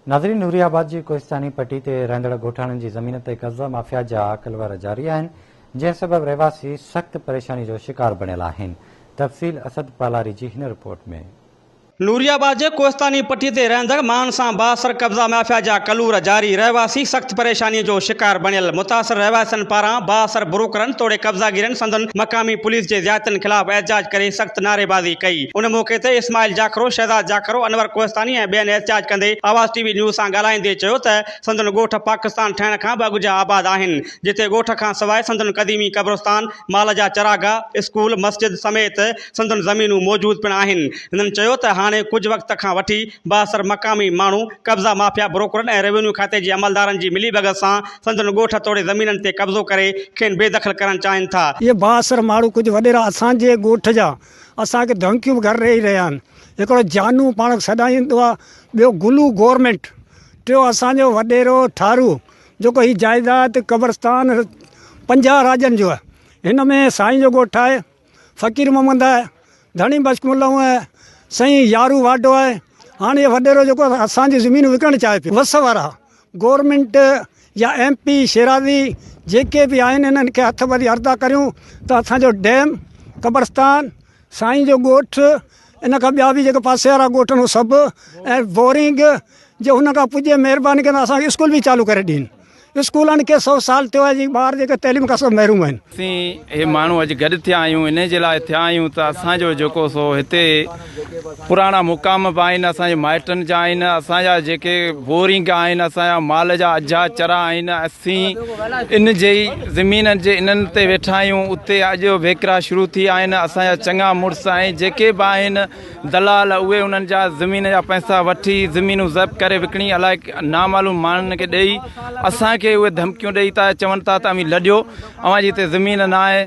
नाज़रीन, नूरियाबाद जी कोहिस्तानी पट्टी ते रहंदड़ ॻोठाणनि जी ज़मीन ते कब्ज़ा माफ़िया जा अकलवर जारी आहिनि, जंहिं सबबि रहवासी सख़्त परेशानी जो शिकार बणियल आहिनि। तफ़सील असद पालारी जी हिन रिपोर्ट में। नूरियाबाद जे कोहिस्तानी पट्टी ते रहंदड़ माण्हुनि सां बासर कब्ज़ा माफ़िया जा कलूर जारी, रहवासी सख़्त परेशानी जो शिकार बणियल। मुतासिर रहवासियुनि पारां बासर ब्रोकरनि तोड़े कब्ज़ागिरनि संदन मक़ामी पुलिस जे ज़ियादतियुनि ख़िलाफ़ एहतजाज करे सख़्त नारेबाज़ी कई। उन मौक़े ते इस्माइल जाखरो, शहज़ाद जाखरो, अनवर कोहिस्तानी ऐं ॿियनि एहतजाज कंदे आवाज़ टीवी न्यूज़ सां ॻाल्हाईंदे चयो त संदन ॻोठ पाकिस्तान ठहण खां अॻु जा आबाद आहिनि, जिते ॻोठ खां सवाइ संदन क़दीमी क़ब्रस्तान, माल जा चरागाह, स्कूल, मस्जिद समेत संदन ज़मीनूं मौजूद पिण आहिनि। हिननि चयो त हाणे कुछ वक्त खां वठी बासर मक़ामी माण्हू कब्ज़ा माफ़िया ब्रोकरनि ऐं रेवेन्यू खाते जे अमलदारनि जी मिली भगत सां संदन ॻोठ तोड़े ज़मीननि ते कब्ज़ो करे खेनि बेदख़ल करणु चाहिनि था। ये बासर माण्हू कुछ वॾेरा असांजे ॻोठ जा असांखे धमकियूं घर रही रहिया आहिनि। हिकिड़ो जानू पाण सॾाईंदो आहे, ॿियो गुलू गवर्नमेंट, टियों असांजो वॾेरो ठारू, जेको ही जाइदाद कब्रस्तान 50 राजनि जो आहे। हिन में साईं जो ॻोठु आहे, फ़कीर मोहम्मद आहे, धणी बशमुल्लाऊं आहे, साईं यारू वाडो आहे। हाणे ये वॾेरो जेको असांजी ज़मीन विकिणणु चाहे पियो, वस वारा गवर्नमेंट या MP शेराज़ी जेके बि आहिनि, इन्हनि खे हथ ॿधी अर्दा करियूं त असांजो डैम, कब्रस्तान, साईं जो ॻोठु, इन खां ॿिया बि जेके पासे वारा ॻोठ आहिनि सभु, ऐं बोरिंग जे हुन खां पुॼे महिरबानी कंदा असांखे स्कूल बि चालू करे ॾियनि। स्कूलनि खे 100 साल थियो आहे जी, ॿार जेके तइलीम खां सभु महरूम आहिनि। असीं हे माण्हू अॼु गॾु थिया आहियूं, इन जे लाइ थिया आहियूं त असांजो जेको सो हिते पुराणा मुक़ाम बि आहिनि, असांजे माइटनि जा आहिनि, असांजा जेके बोरिंग आहिनि, असांजा माल जा अजा चरा आहिनि। असीं इन जे ज़मीननि जे इन्हनि ते वेठा आहियूं। उते अॼु वेकिरा शुरू थी आहिनि। असांजा चङा मुड़ुस आहिनि जेके बि आहिनि दलाल, उहे उन्हनि जा ज़मीन जा पैसा वठी ज़मीनूं ज़ब्त करे विकिणी अलाए नामालूम माण्हुनि खे ॾेई असांखे उहे धमकियूं ॾेई था चवनि था त अमी लॾियो, अव्हांजी हिते ज़मीन न आहे।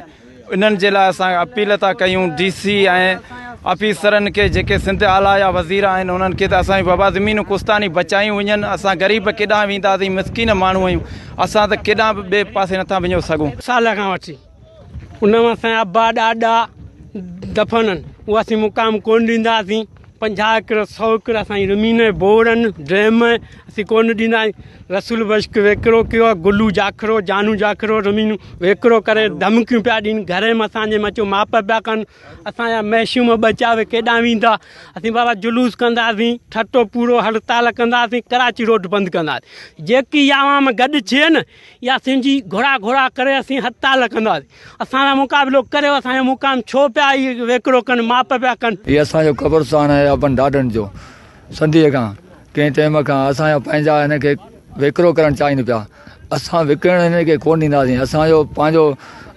इन्हनि जे लाइ असां अपील था कयूं DC ऐं ऑफिसरनि खे, जेके सिंध आला जा वज़ीर आहिनि, उन्हनि खे त असांजी बाबा ज़मीनूं कुस्तानी बचायूं वञनि। असां ग़रीब केॾांहुं वेंदासीं, मिसकीन माण्हू आहियूं, असां त केॾांहुं बि ॿिए पासे नथा वञो सघूं। साल खां वठी उन में असांजा अब्बा ॾाॾा दफ़ननि, उहा असीं मुक़ाम कोन ॾींदासीं। 50 एकड़ 100 एकड़ असांजी ज़मीन, बोरनि, ड्रैम असीं कोन ॾींदासीं। रसूल बश्क वेकिरो कयो आहे, गुलू जाखरो, जानू जाखरो ज़मीनूं वेकिरो करे धमकियूं पिया ॾियनि, घर में असांजे मचो माप पिया कनि। असांजा मैशूम बचावे केॾांहुं वेंदा, असीं बाबा जुलूस कंदासीं, ठटो पूरो हड़ताल कंदासीं, कराची रोड बंदि कंदासीं। जेकी आवाम गॾु थिए न, या सिंधी घोड़ा घोड़ा करे असीं हड़ताल कंदासीं। असांजा मुक़ाबिलो करे असांजो मुक़ाम छो पिया इहे वेकिरो कनि, माप पिया कनि। इहे असांजो कब्रस्तान आहे अपन ॾाॾनि जो, संधीअ खां कंहिं टाइम खां असांजा पंहिंजा हिनखे वेकिरो करणु चाहिनि पिया। असां विकिणण हिन खे कोन ॾींदासीं। असांजो पंहिंजो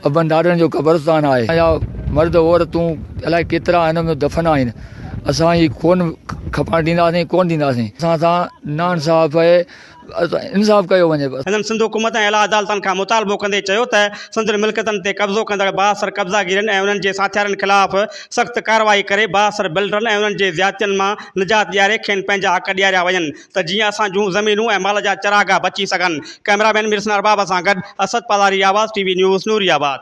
अबन ॾाॾनि जो कब्रस्तान आहे। असांजा मर्द औरतूं अलाए केतिरा हिन में दफ़न आहिनि, असां ही कोन खपणु ॾींदासीं, कोन ॾींदासीं। असां सां नाइंसाफ़ आहे, इंसाफ़ कयो वञे। हिननि सिंध हुकूमत ऐं अला अदालतनि खां मुतालबो कंदे चयो त संदन मिल्कियतनि ते कब्ज़ो कंदड़ बासर कब्ज़ागिरनि ऐं उन्हनि जे साथियारनि ख़िलाफ़ सख़्त कार्रवाई करे बासर बिल्डरनि ऐं उन्हनि जे ज़ियादतियुनि मां निजात ॾियारे खेनि पंहिंजा हक़ ॾियारिया वञनि, त जीअं असां जूं ज़मीनूं ऐं माल जा चरागाह बची सघनि। कैमरामैन मिरसन अरबाब सां गॾु असद पालारी, आवाज़ TV न्यूज़, नूरियाबाद।